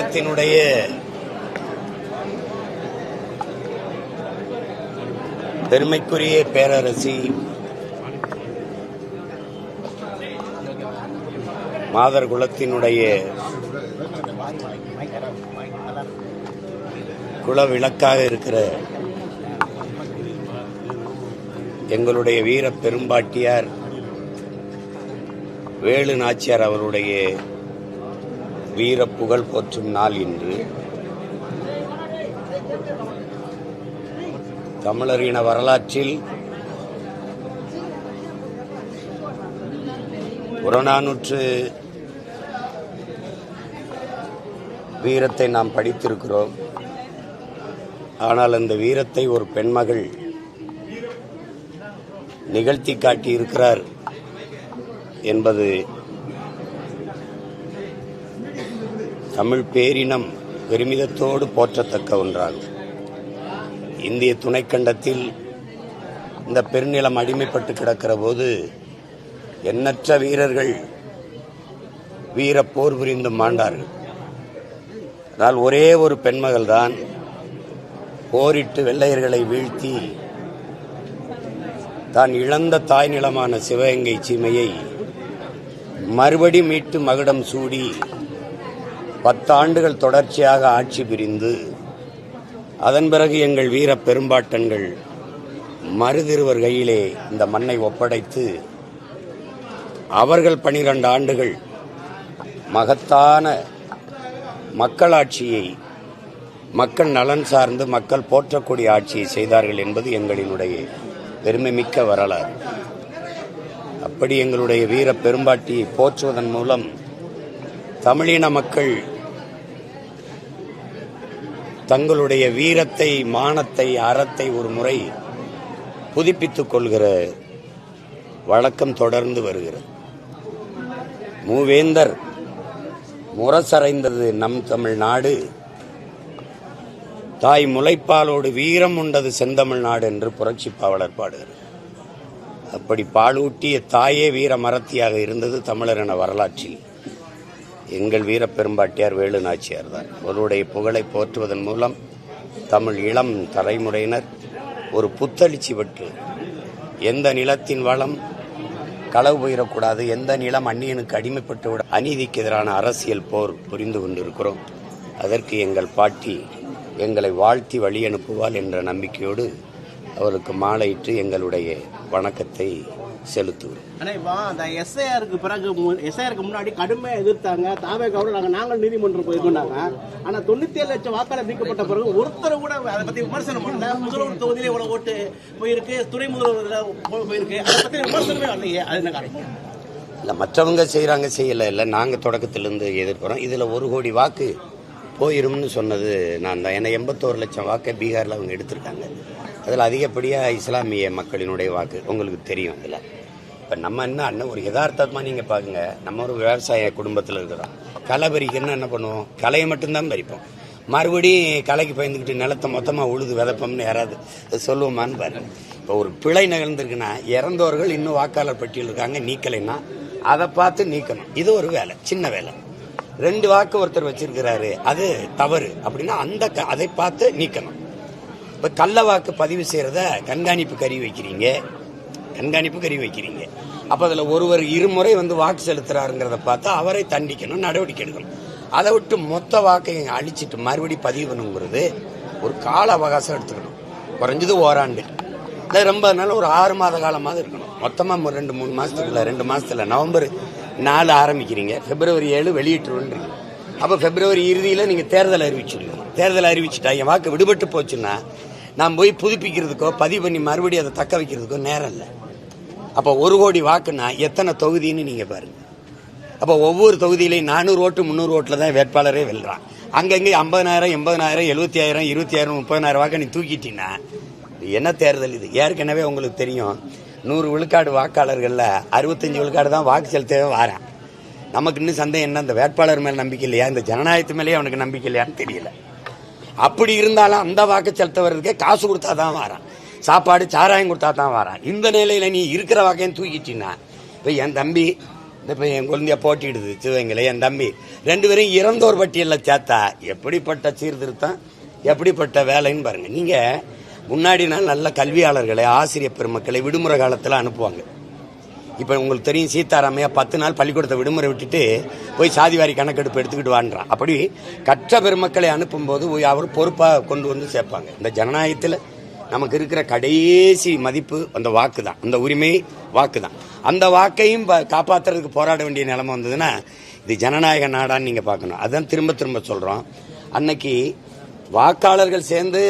தமிழகத்தினுடைய பெருமைக்குரிய பேரரசி மாதர் குலத்தினுடைய குலவிளக்காக இருக்கிற எங்களுடைய வீர பெரும்பாட்டியார் வேலு நாச்சியார் அவருடைய வீர புகழ் போற்றும் நாள் இன்று. தமிழரின வரலாற்றில் புறநானூற்று வீரத்தை நாம் படித்திருக்கிறோம். ஆனால் அந்த வீரத்தை ஒரு பெண்மகள் நிகழ்த்தி காட்டியிருக்கிறார் என்பது தமிழ் பேரினம் பெருமிதத்தோடு போற்றத்தக்க ஒன்றாகும். இந்திய துணைக்கண்டத்தில் இந்த பெருநிலம் அடிமைப்பட்டு கிடக்கிற போது எண்ணற்ற வீரர்கள் வீர போர் புரிந்து மாண்டார்கள். ஆனால் ஒரே ஒரு பெண்மகள் தான் போரிட்டு வெள்ளையர்களை வீழ்த்தி தான் இழந்த தாய் நிலமான சிவகங்கை சீமையை மறுபடி மீட்டு மகுடம் சூடி 10 ஆண்டுகள் தொடர்ச்சியாக ஆட்சி புரிந்து அதன் பிறகு எங்கள் வீர பெரும்பாட்டன்கள் மறுதிருவர் கையிலே இந்த மண்ணை ஒப்படைத்து அவர்கள் 12 ஆண்டுகள் மகத்தான மக்களாட்சியை, மக்கள் நலன் சார்ந்து மக்கள் போற்றக்கூடிய ஆட்சியை செய்தார்கள் என்பது எங்களினுடைய பெருமைமிக்க வரலாறு. அப்படி எங்களுடைய வீர பெரும்பாட்டியை போற்றுவதன் மூலம் தமிழின மக்கள் தங்களுடைய வீரத்தை, மானத்தை, அறத்தை ஒரு முறை புதுப்பித்துக் கொள்கிற வழக்கம் தொடர்ந்து வருகிறது. மூவேந்தர் முரசறைந்தது நம் தமிழ்நாடு, தாய் முளைப்பாலோடு வீரம் உண்டது செந்தமிழ்நாடு என்று புரட்சி பாவலர் பாடுகிறார். அப்படி பாலூட்டிய தாயே வீர மரத்தியாக இருந்தது தமிழரின வரலாற்றில் எங்கள் வீர பெரும்பாட்டியார் வேலு நாச்சியார் தான். அவருடைய புகழை போற்றுவதன் மூலம் தமிழ் இளம் தலைமுறையினர் ஒரு புத்தளிச்சி பெற்று எந்த நிலத்தின் வளம் களவு போயிடக்கூடாது, எந்த நிலம் அந்நியனுக்கு அடிமைப்பட்டு விட அநீதிக்கு எதிரான அரசியல் போர் புரிந்து கொண்டிருக்கிறோம். அதற்கு எங்கள் பாட்டி எங்களை வாழ்த்தி வழி அனுப்புவாள் என்ற நம்பிக்கையோடு அவருக்கு மாலையிட்டு எங்களுடைய வணக்கத்தை செலுத்துவோம். எஸ்ஐஆருக்கு முன்னாடி கடுமையாக எதிர்த்தாங்க தாவேகாவோட. நாங்கள் நீதிமன்றம் போயிருக்கோம். ஆனா 97 லட்சம் வாக்காளர் நீக்கப்பட்ட பிறகு ஒருத்தர் கூட அதை பத்தி விமர்சனம் பண்ணல. முதல்வர் தொகுதியிலே இவ்வளவு ஓட்டு போயிருக்கு, துணை முதல்வர் போயிருக்கு, அதை பத்தி விமர்சனமே வரலையே. அது என்ன காரணம்? இல்லை, மற்றவங்க செய்யறாங்க, செய்யல இல்லை, நாங்க தொடக்கத்திலிருந்து எதிர்க்கிறோம். இதுல 1 கோடி வாக்கு போயிரும்னு சொன்னது நான் தான். ஏன்னா 81 லட்சம் வாக்கை பீகாரில் அவங்க எடுத்திருக்காங்க. அதில் அதிகப்படியாக இஸ்லாமிய மக்களினுடைய வாக்கு உங்களுக்கு தெரியும். அதில் இப்போ நம்ம என்ன ஒரு யதார்த்தமாக நீங்கள் பாருங்க, நம்ம ஒரு விவசாய குடும்பத்தில் இருக்கிறோம். களை பறிக்கணும்னா என்ன பண்ணுவோம்? களையை மட்டும்தான் பறிப்போம். மறுபடியும் களைக்கு பயந்துக்கிட்டு நிலத்தை மொத்தமாக உழுது விதைப்போம்னு யாராவது சொல்லுவோமான்னு பாருங்க. இப்போ ஒரு பிழை நிகழ்ந்திருக்குன்னா இறந்தவர்கள் இன்னும் வாக்காளர் பட்டியல் இருக்காங்க, நீக்கலைன்னா அதை பார்த்து நீக்கணும். இது ஒரு வேலை, சின்ன வேலை. 2 வாக்கு ஒருத்தர் வச்சிருக்கிறாரு, அது தவறு அப்படின்னா அதை பார்த்து நீக்கணும். இப்ப கள்ள வாக்கு பதிவு செய்யறத கண்காணிப்பு கருவி வைக்கிறீங்க. அப்ப அதுல ஒருவர் 2 முறை வாக்கு செலுத்துறாருங்கிறத பார்த்தா அவரை தண்டிக்கணும், நடவடிக்கை எடுக்கணும். அதை விட்டு மொத்த வாக்கை அழிச்சிட்டு மறுபடி பதிவு பண்ணுங்கிறது ஒரு கால அவகாசம் எடுத்துக்கணும். குறைஞ்சது ஓராண்டு, ரொம்ப நாள் ஒரு 6 மாத காலமாக இருக்கணும். மொத்தமா 2-3 மாசத்துக்குள்ள 2 மாசத்துல நவம்பர் 4 ஆரம்பிக்கிறீங்க, பிப்ரவரி 7 வெளியிட்டுருவீங்க. அப்ப பிப்ரவரி இறுதியில நீங்க தேர்தல் அறிவிச்சிருக்கீங்க. தேர்தல் அறிவிச்சுட்டா என் வாக்கு விடுபட்டு போச்சுன்னா நான் போய் புதுப்பிக்கிறதுக்கோ பதிவு பண்ணி மறுபடியும் அதை தக்க வைக்கிறதுக்கோ நேரம் இல்லை. அப்ப 1 கோடி வாக்குன்னா எத்தனை தொகுதின்னு நீங்க பாருங்க. அப்ப ஒவ்வொரு தொகுதியிலையும் 400 ஓட்டு 300 ஓட்டுல தான் வேட்பாளரே வெல்றான். அங்கங்க 50,000 80,000 75,000 20,000 30,000 வாக்கு நீ தூக்கிட்டீங்கன்னா என்ன தேர்தல் இது? ஏற்கனவே உங்களுக்கு தெரியும், 100 விழுக்காடு வாக்காளர்கள்ல 65 விழுக்காடு தான் வாக்கு செலுத்தவே வாரான். நமக்கு இன்னும் சந்தேகம் என்ன, இந்த வேட்பாளர் மேல நம்பிக்கை இல்லையா, இந்த ஜனநாயகத்து மேலேயே அவனுக்கு நம்பிக்கை இல்லையான்னு தெரியல. அப்படி இருந்தாலும் அந்த வாக்கு செலுத்த வர்றதுக்கே காசு கொடுத்தா தான் வாரான், சாப்பாடு சாராயம் கொடுத்தா தான் வாரான். இந்த நிலையில நீ இருக்கிற வாக்கையும் தூக்கிட்டீங்கன்னா, இப்ப என் தம்பி இப்போ என் குழந்தைய போட்டிடுது சிவகங்கையில், என் தம்பி 2 பேரும் இறந்தோர் பட்டியலில் சேர்த்தா எப்படிப்பட்ட சீர்திருத்தம், எப்படிப்பட்ட வேலைன்னு பாருங்க. நீங்க முன்னாடி நாள் நல்ல கல்வியாளர்களை, ஆசிரியர் பெருமக்களை விடுமுறை காலத்தில் அனுப்புவாங்க. இப்போ உங்களுக்கு தெரியும், சீதாராமையா 10 நாள் பள்ளிக்கூடத்தை விடுமுறை விட்டுட்டு போய் சாதிவாரி கணக்கெடுப்பு எடுத்துக்கிட்டு வான்றான். அப்படி கற்ற பெருமக்களை அனுப்பும்போது அவர் பொறுப்பாக கொண்டு வந்து சேர்ப்பாங்க. இந்த ஜனநாயகத்தில் நமக்கு இருக்கிற கடைசி மதிப்பு அந்த வாக்கு தான், அந்த உரிமை வாக்கு தான். அந்த வாக்கையும் காப்பாற்றுறதுக்கு போராட வேண்டிய நிலைமை வந்ததுன்னா இது ஜனநாயக நாடான்னு நீங்கள் பார்க்கணும். அதான் திரும்ப திரும்ப சொல்கிறோம். அன்னைக்கு வாக்காளர்கள் சேர்ந்து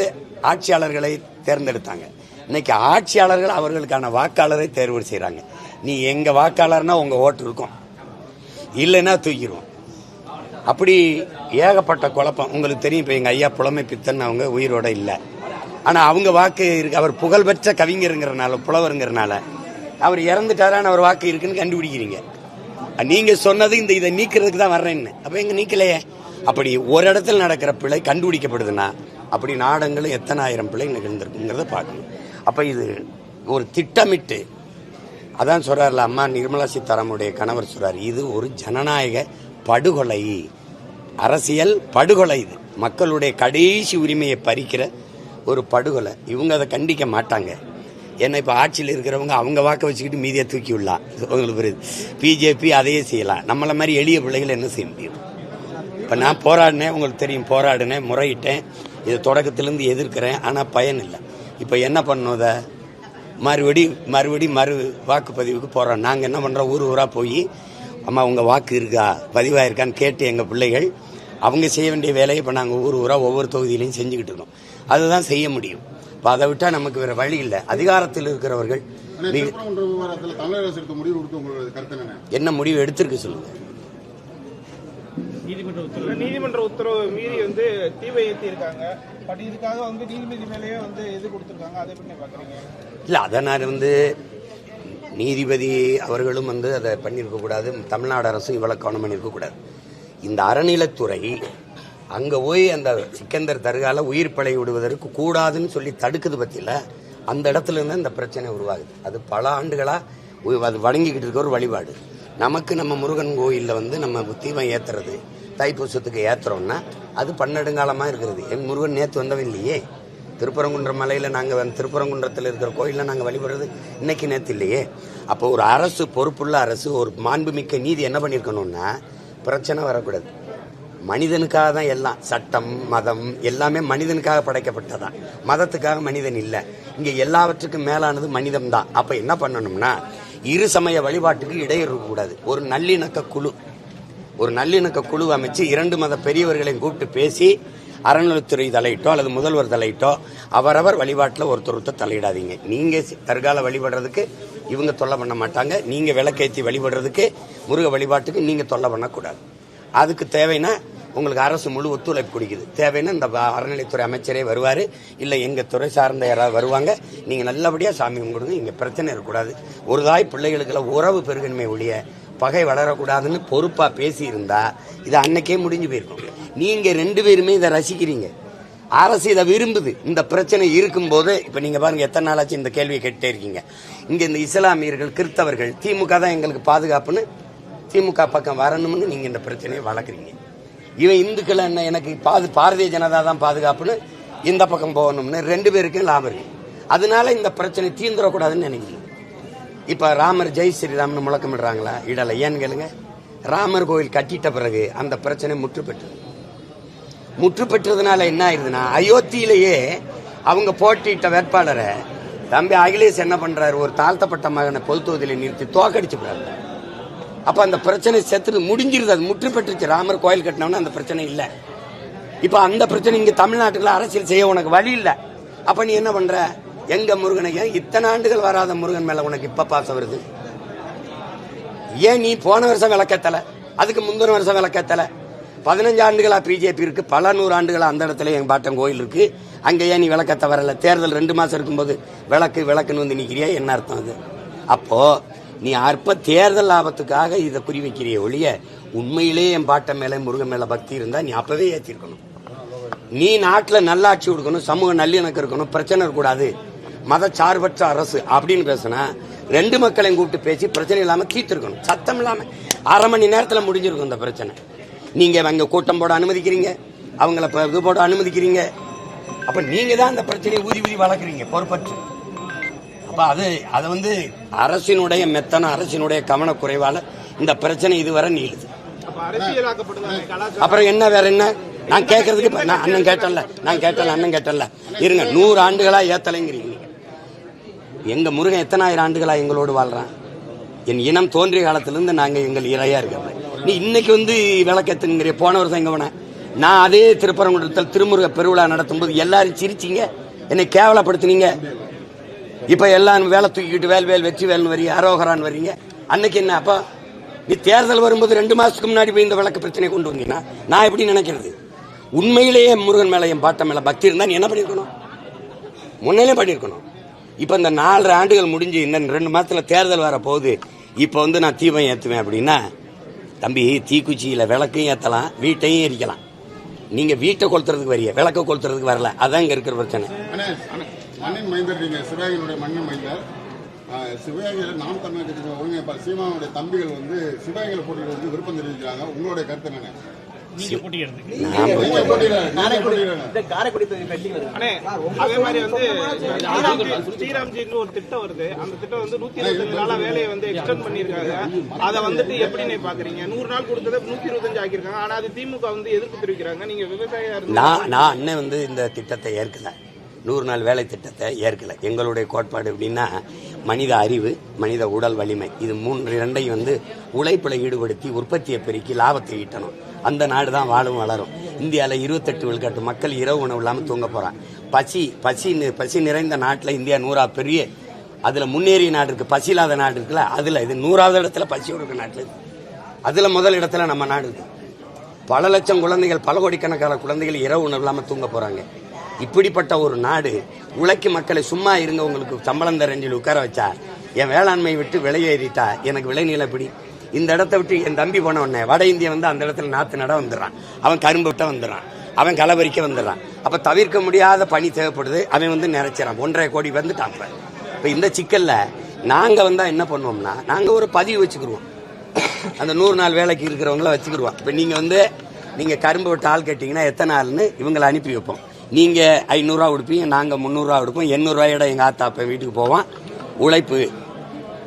ஆட்சியாளர்களை தேர்ந்தெடுத்தாங்க. இன்னைக்கு ஆட்சியாளர்கள் அவர்களுக்கான வாக்காளரை தேர்வு செய்கிறாங்க. நீ எங்க வாக்காளர்னா உங்க ஓட்டு இருக்கும், இல்லைன்னா தூக்கிடுவோம். அப்படி ஏகப்பட்ட குழப்பம். உங்களுக்கு தெரியும், இப்போ எங்க ஐயா புலமை பித்தன் அவங்க உயிரோட இல்லை. ஆனால் அவங்க வாக்கு இருக்கு. அவர் புகழ்பெற்ற கவிஞருங்கிறனால, புலவருங்கிறனால அவர் இறந்துட்டாரான்னு அவர் வாக்கு இருக்குன்னு கண்டுபிடிக்கிறீங்க. நீங்க சொன்னது இதை நீக்கிறதுக்கு தான் வர்றேன்னு. அப்போ எங்க நீக்கலையே. அப்படி ஒரு இடத்துல நடக்கிற பிழை கண்டுபிடிக்கப்படுதுன்னா அப்படி நாடங்களும் எத்தனை ஆயிரம் பிழை நிகழ்ந்திருக்குங்கிறத பார்க்கணும். அப்போ இது ஒரு திட்டமிட்டு, அதான் சொல்றாருல அம்மா நிர்மலா சீதாராமனுடைய கணவர் சொல்றாரு, இது ஒரு ஜனநாயக படுகொலை, அரசியல் படுகொலை. இது மக்களுடைய கடைசி உரிமையை பறிக்கிற ஒரு படுகொலை. இவங்க அதை கண்டிக்க மாட்டாங்க. ஏன்னா இப்போ ஆட்சியில் இருக்கிறவங்க அவங்க வாக்க வச்சுக்கிட்டு மீதியை தூக்கி விடலாம். உங்களுக்கு பிஜேபி அதையே செய்யலாம். நம்மளை மாதிரி எளிய பிள்ளைகள் என்ன செய்ய முடியும்? இப்போ நான் போராடினேன், உங்களுக்கு தெரியும், போராடினேன், முறையிட்டேன், இதை தொடக்கத்திலேருந்து எதிர்க்கிறேன். ஆனால் பயன் இல்லை. இப்போ என்ன பண்ணணும்? அதை மறுபடி வாக்குப்பதிவுக்கு போகிறோம். நாங்கள் என்ன பண்ணுறோம்? ஊராக போய் அம்மா உங்கள் வாக்கு இருக்கா, பதிவாயிருக்கான்னு கேட்டு எங்கள் பிள்ளைகள் அவங்க செய்ய வேண்டிய வேலையை இப்போ நாங்கள் ஊராக ஒவ்வொரு தொகுதியிலையும் செஞ்சுக்கிட்டு இருக்கோம். அதுதான் செய்ய முடியும். இப்போ அதை விட்டால் நமக்கு வேறு வழி இல்லை. அதிகாரத்தில் இருக்கிறவர்கள் என்ன முடிவு எடுத்திருக்கு சொல்லுங்க. நீதிமன்ற உத்தரவு மீறி தீவை ஏற்றி இருக்காங்க. பட் இதுக்காக நீதிபதி மேலேயே இது கொடுத்துருக்காங்க. அதை பண்ணி பாக்குறீங்க? இல்லை, அதை நான் நீதிபதி அவர்களும் அதை பண்ணியிருக்க கூடாது. தமிழ்நாடு அரசும் இவ்வளவு கவனம் பண்ணியிருக்க கூடாது. இந்த அறநிலைத்துறை அங்க போய் அந்த சிக்கந்தர் தர்கால உயிர் பழை விடுவதற்கு கூடாதுன்னு சொல்லி தடுக்குது பத்தியில, அந்த இடத்துல இருந்து இந்த பிரச்சனை உருவாகுது. அது பல ஆண்டுகளா அது வணங்கிக்கிட்டு இருக்க ஒரு வழிபாடு. நமக்கு நம்ம முருகன் கோயிலில் நம்ம தீபம் ஏத்துறது, தைப்பூசத்துக்கு ஏத்துறோம்னா அது பன்னெடுங்காலமா இருக்கிறது. என் முருகன் நேற்று வந்தவன் இல்லையே. திருப்பரங்குன்றம் மலையில நாங்கள் திருப்பரங்குன்றத்தில் இருக்கிற கோயிலில் நாங்கள் வழிபடுறது இன்னைக்கு நேற்று இல்லையே. அப்போ ஒரு அரசு, பொறுப்புள்ள அரசு, ஒரு மாண்புமிக்க நீதி என்ன பண்ணியிருக்கணும்னா பிரச்சனை வரக்கூடாது. மனிதனுக்காக தான் எல்லாம், சட்டம் மதம் எல்லாமே மனிதனுக்காக படைக்கப்பட்டதான், மதத்துக்காக மனிதன் இல்லை. இங்க எல்லாவற்றுக்கும் மேலானது மனிதன் தான். அப்ப என்ன பண்ணணும்னா இரு சமய வழிபாட்டுக்கு இடையூறு இருக்கக்கூடாது. ஒரு நல்லிணக்க குழு அமைச்சு 2 மத பெரியவர்களையும் கூப்பிட்டு பேசி அறநிலைத்துறை தலையிட்டோ அல்லது முதல்வர் தலையிட்டோ அவரவர் வழிபாட்டில் ஒருத்தர் தலையிடாதீங்க. நீங்க தற்கால வழிபடுறதுக்கு இவங்க தொல்லை பண்ண மாட்டாங்க, நீங்க விளக்கேற்றி வழிபடுறதுக்கு முருக வழிபாட்டுக்கு நீங்க தொல்லை பண்ணக்கூடாது. அதுக்கு தேவைன்னா உங்களுக்கு அரசு முழு ஒத்துழைப்பு கொடுக்குது. தேவைன்னா இந்த அறநிலைத்துறை அமைச்சரே வருவார், இல்லை எங்கள் துறை சார்ந்த யாராவது வருவாங்க. நீங்கள் நல்லபடியாக சாமி கும்பிடுங்க, இங்கே பிரச்சனை இருக்கக்கூடாது. ஒரு தாய் பிள்ளைகளுக்கெல்லாம் உறவு பெருகன்மை ஒழிய பகை வளரக்கூடாதுன்னு பொறுப்பாக பேசியிருந்தா இது அன்னைக்கே முடிஞ்சு போயிருக்கும். நீங்கள் 2 பேருமே இதை ரசிக்கிறீங்க, அரசு இதை விரும்புது. இந்த பிரச்சனை இருக்கும்போது இப்போ நீங்கள் பாருங்கள், எத்தனை நாளாச்சு இந்த கேள்வியை கேட்டே இருக்கீங்க. இங்கே இந்த இஸ்லாமியர்கள், கிறிஸ்தவர்கள், திமுக தான் எங்களுக்கு பாதுகாப்புன்னு திமுக பக்கம் வரணும்னு நீங்கள் இந்த பிரச்சனையை வளர்க்குறீங்க. இவன் இந்துக்கள் என்ன எனக்கு பாரதிய ஜனதா தான் பாதுகாப்புன்னு இந்த பக்கம் போகணும்னு 2 பேருக்கும் லாபம் இருக்கு. அதனால இந்த பிரச்சனை தீர்ந்துடக்கூடாதுன்னு நினைக்கிறீங்க. இப்ப ராமர் ஜெய் ஸ்ரீராம்னு முழக்கமிடுறாங்களா? இடலை. ஏன்னு கேளுங்க, ராமர் கோயில் கட்டிட்ட பிறகு அந்த பிரச்சனை முற்று பெற்றதுனால என்ன ஆயிருதுன்னா, அயோத்தியிலேயே அவங்க போட்டியிட்ட வேட்பாளரை தம்பி அகிலேஷ் என்ன பண்றாரு, ஒரு தாழ்த்தப்பட்ட மகனை பொது தொகுதியில நிறுத்தி தோக்கடிச்சு போறாரு. அப்ப அந்த பிரச்சனை செத்து முடிஞ்சிருது, அது முற்று பெற்றுச்சு. ராமர் கோயில் கட்டினவன அந்த பிரச்சனை இல்லை. இப்ப அந்த பிரச்சனை இங்க தமிழ்நாட்டுல அரசியல் செய்ய உனக்கு வழி இல்லை. அப்ப நீ என்ன பண்ற? எங்க முருகனை, இத்தனை ஆண்டுகள் வராத முருகன் மேல உனக்கு இப்ப பாசம் வருது? ஏன் நீ போன வருஷம் விளக்கத்தல, அதுக்கு முந்தின வருஷம் விளக்கத்தல? 15 ஆண்டுகளா பிஜேபி இருக்கு, பல 100 ஆண்டுகளா அந்த இடத்துல எங்க பாட்டன் கோயில் இருக்கு. அங்க ஏன் நீ விளக்கத்த வரல? தேர்தல் 2 மாசம் இருக்கும்போது விளக்குன்னு நிக்கிறியா? என்ன அர்த்தம் அது? அப்போ நீ அற்ப தேர்தல் லாபத்துக்காக இதை குறி வைக்கிறிய ஒழிய உண்மையிலே என் பாட்டன் மேல முருகன் மேல பக்தி இருந்தா நீ அப்பவே ஏற்றிருக்கணும். நீ நாட்டில் நல்லாட்சி கொடுக்கணும், சமூக நல்லிணக்கம் இருக்கணும், பிரச்சனை இருக்கக்கூடாது, மதச்சார்பற்ற அரசு அப்படின்னு பேசினா 2 மக்களையும் கூப்பிட்டு பேசி பிரச்சனை இல்லாம தீர்த்திருக்கணும். சத்தம் இல்லாம அரை மணி நேரத்தில் முடிஞ்சிருக்கும் இந்த பிரச்சனை. நீங்க அங்க கூட்டம் போட அனுமதிக்கிறீங்க, அவங்கள இது போட அனுமதிக்கிறீங்க. அப்ப நீங்க தான் அந்த பிரச்சனையை ஊதி ஊதி வளர்க்குறீங்க பொறுப்பற்று. அப்ப அது வந்து அரசினுடைய மெத்தன, அரசினுடைய கவனக்குறைவால இந்த பிரச்சனை இதுவரை நீளுது. அப்புறம் என்ன, வேற என்ன? நான் கேட்கறதுக்கு அண்ணன் கேட்டல இருங்க. 100 ஆண்டுகளா ஏத்தலைங்கிறீங்க. எங்க முருகன் எத்தனாயிரம் ஆண்டுகளா எங்களோடு வாழ்றான். என் இனம் தோன்றிய காலத்திலிருந்து நாங்க எங்கள் இறையா இருக்கோம். நீ இன்னைக்கு வந்து விளக்கத்துங்கிற போன வருஷம் எங்க போன? நான் அதே திருப்பரங்குன்றத்தில் திருமுருக பெருவிழா நடத்தும் போது எல்லாரும் சிரிச்சிங்க, என்னை கேவலப்படுத்தினீங்க. இப்ப எல்லாம் வேலை தூக்கிக்கிட்டு வேல் வெற்றி வேல்னு வரீங்க, அரோகரான்னு வரீங்க. அன்னைக்கு என்ன? அப்ப நீ தேர்தல் வரும்போது 2 மாசத்துக்கு முன்னாடி போய் இந்த விளக்கு பிரச்சனை கொண்டு வந்தீங்கன்னா நான் எப்படி நினைக்கிறது? உண்மையிலேயே முருகன் மேல என் பாட்ட மேல பக்தி இருந்தா நீ என்ன பண்ணிருக்கணும்? முன்னிலே பண்ணிருக்கணும். இப்ப இந்த 4 ஆண்டுகள் முடிஞ்சு இன்னும் 2 மாசத்துல தேர்தல் வர போகுது. இப்ப வந்து நான் தீபம் ஏத்துவேன் அப்படின்னா, தம்பி தீக்குச்சியில விளக்கையும் ஏத்தலாம், வீட்டையும் எரிக்கலாம். நீங்க வீட்டை கொளுத்துறதுக்கு வரிய, விளக்க கொளுத்துறதுக்கு வரல. அதான் இங்க இருக்கிற பிரச்சனை. மண்ணின் மைந்தர், நீங்க சிவகங்கையினுடைய மண்ணின் மைந்தர். சிவகங்கையில் நாம் தமிழர் கட்சி ஒருங்கிணைப்பாளர் சீமானுடைய தம்பிகள் வந்து சிவகங்கையில் போட்டியிட விருப்பம் தெரிவிக்கிறாங்க. உங்களுடைய கருத்து என்ன? அதே மாதிரி வந்து ஸ்ரீராம்ஜின்னு ஒரு திட்டம் வருது. அந்த திட்டம் வந்து 125 நாளா வேலையை வந்து எக்ஸ்டெண்ட் பண்ணிருக்காங்க. அதை வந்துட்டு எப்படி நீ பாக்குறீங்க? 100 நாள் கொடுத்ததை 125 ஆக்கிருக்காங்க. ஆனா அது திமுக வந்து எதிர்ப்பு தெரிவிக்கிறாங்க. நீங்க விவசாயியா நான் அண்ணன் வந்து இந்த திட்டத்தை ஏற்கல, 100 நாள் வேலை திட்டத்தை ஏற்கல. எங்களுடைய கோட்பாடு எப்படின்னா, மனித அறிவு, மனித உடல் வலிமை, இது 2ஐயும் வந்து உழைப்பில் ஈடுபடுத்தி உற்பத்தியை பெருக்கி லாபத்தை ஈட்டணும். அந்த நாடு தான் வாழும் வளரும். இந்தியாவில் 28 விழுக்காட்டு மக்கள் இரவு உணவு இல்லாமல் தூங்க போறான். பசி நிறைந்த நாட்டில் இந்தியா 100 பெரிய, அதுல முன்னேறிய நாடு இருக்கு, பசி இல்லாத நாடு இருக்குல்ல, அதுல இது 100வது இடத்துல பசியோடு இருக்க நாட்டில், அதுல முதல் இடத்துல நம்ம நாடு இருக்கு. பல லட்சம் குழந்தைகள், பல கோடிக்கணக்கான குழந்தைகள் இரவு உணவு இல்லாமல் தூங்க போறாங்க. இப்படிப்பட்ட ஒரு நாடு உழைக்கும் மக்களை சும்மா இருங்க, உங்களுக்கு சம்பளம் தரேன்னு சொல்லி உட்கார வச்சா, என் வேளாண்மையை விட்டு விலையேறிட்டா எனக்கு விளைநிலை எப்படி? இந்த இடத்த விட்டு என் தம்பி போன உடனே வட இந்தியா வந்து அந்த இடத்துல நாத்து நட வந்துடுறான், அவன் கரும்பு விட்ட வந்துடுறான், அவன் களபறிக்க வந்துடுறான். அப்ப தவிர்க்க முடியாத பணி தேவைப்படுது, அவன் வந்து நிறைச்சிடறான். 1.5 கோடி வந்துட்டான். இப்ப இந்த சிக்கல்ல நாங்க வந்தா என்ன பண்ணுவோம்னா, நாங்க ஒரு பதிவு வச்சுக்கிடுவோம், அந்த 100 நாள் வேலைக்கு இருக்கிறவங்கள வச்சுக்கிடுவோம். இப்ப நீங்க கரும்பு விட்டு ஆள் கேட்டீங்கன்னா எத்தனை ஆள்னு இவங்களை அனுப்பி வைப்போம். நீங்க 500 ரூபா கொடுப்பீங்க, நாங்க 300 ரூபா கொடுப்போம். 800 ரூபாயோட எங்க ஆத்தாப்ப வீட்டுக்கு போவோம். உழைப்பு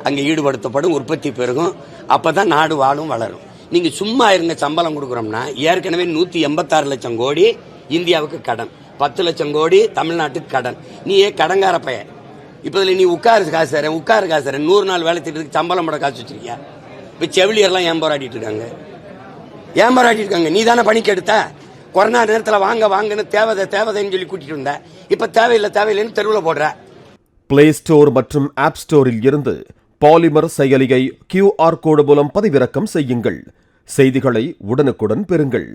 அங்க ஈடுபடுத்தப்படும், உற்பத்தி பெருகும். அப்பதான் நாடு வாழும் வளரும். நீங்க சும்மா இருங்க, சம்பளம் கொடுக்குறோம்னா, ஏற்கனவே 186 லட்சம் கோடி இந்தியாவுக்கு கடன், 10 லட்சம் கோடி தமிழ்நாட்டுக்கு கடன். நீ கடங்கார பையன். இப்ப நீ உட்காரு காசு தரேன் 100 நாள் வேலை திட்டத்துக்கு சம்பளம் போட காசு வச்சிருக்கியா? இப்ப செவிலியர்லாம் ஏன் போராடிட்டு இருக்காங்க? நீ தானே பணிக்கு எடுத்த. கொரோனா நேரத்தில் வாங்கன்னு தேவைன்னு சொல்லி கூட்டிட்டு வந்த. இப்ப தேவையில்லைன்னு தெருவில் போடுற. பிளே ஸ்டோர் மற்றும் ஆப் ஸ்டோரில் இருந்து பாலிமர் செயலியை QR கோடு மூலம் பதிவிறக்கம் செய்யுங்கள். செய்திகளை உடனுக்குடன் பெறுங்கள்.